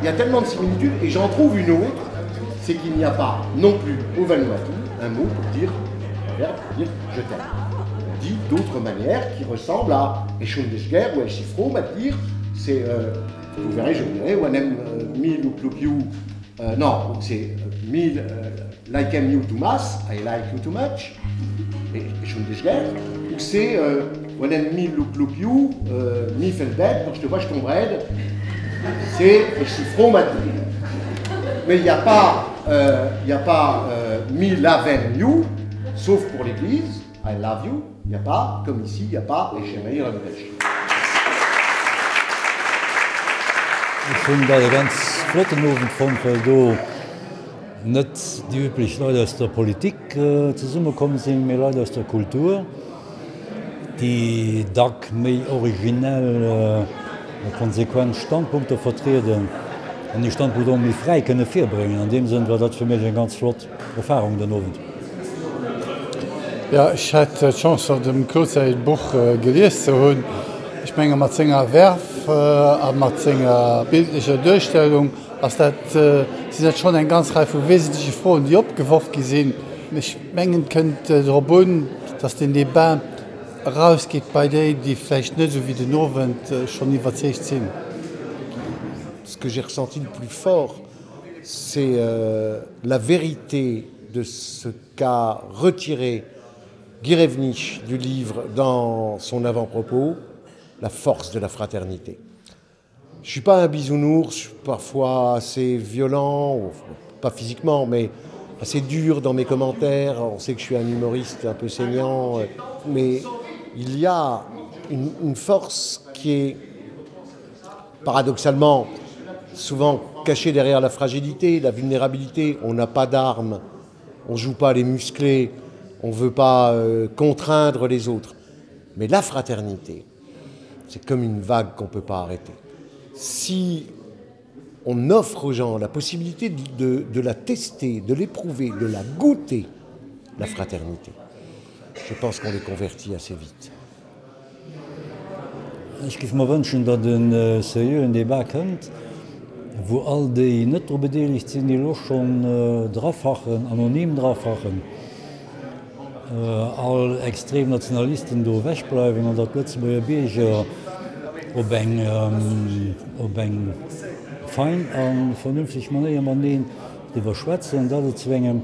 Il y a tellement de similitudes, et j'en trouve une autre, c'est qu'il n'y a pas non plus au Vanuatu un mot pour dire, un verbe pour dire je t'aime. On dit d'autres manières qui ressemblent à Eshundeshger ou Eshifro, à dire, c'est, vous verrez, je dirais, Wanem mi luklukiu, non, c'est mi likem you too much, I like you too much, et Eshundeshger, ou c'est Wanem mi luklukiu, mi felbed, quand je te vois, je tomberai. C'est Eshifro m'a dit. Mais il n'y a pas, mi lavem you, sauf pour l'Église, I love you, il n'y a pas, comme ici, il n'y a pas Eshemeir Amresh. Ich finde da ganz Flottenhofen von do nicht die üblichen Leute aus der Politik zusammengekommen sind, mehr Leute aus der Kultur, die DAC mehr originell konsequent Standpunkte vertreten und die Standpunkte mehr frei können vorbringen. In dem Sinne war das für mich eine ganz flotte Erfahrung den Abend. Ja, ich hatte die Chance, auf dem Kurzzeitbuch gelesen zu haben. Ich meine, mit seiner Werf, mit seiner bildlichen Darstellung, also sind das schon eine ganze Reihe von wesentlichen Fragen, die abgeworfen sind. Ich meine, könnte darüber, dass den Debat rausgeht bei denen, die vielleicht nicht so wie den Norwend schon überzeugt sind. Ce que j'ai ressenti le plus fort, c'est la vérité de ce qu'a retiré Guy Revnich du livre dans son avant-propos, la force de la fraternité. Je ne suis pas un bisounours, je suis parfois assez violent, pas physiquement, mais assez dur dans mes commentaires. On sait que je suis un humoriste un peu saignant, mais il y a une force qui est paradoxalement souvent cachée derrière la fragilité, la vulnérabilité. On n'a pas d'armes, on ne joue pas les musclés, on ne veut pas contraindre les autres. Mais la fraternité, c'est comme une vague qu'on ne peut pas arrêter. Si on offre aux gens la possibilité de la tester, de l'éprouver, de la goûter, la fraternité, je pense qu'on les convertit assez vite. Ich würde mir wünschen, dass ein seriösen Debat kommt, wo all die nicht beteiligt sind, die los schon draufhachen, anonym draufhachen, all Extremnationalisten da wegbleiben und dass plötzlich Bürger ob ein fein und vernünftig Manier man den, die wir schwätzen und das zwingen,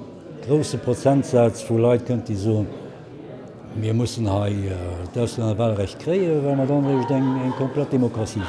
große Prozentsatz von Leuten könnt die so, wir müssen das Wahlrecht kriegen, weil wir dann eine komplette Demokratie sind.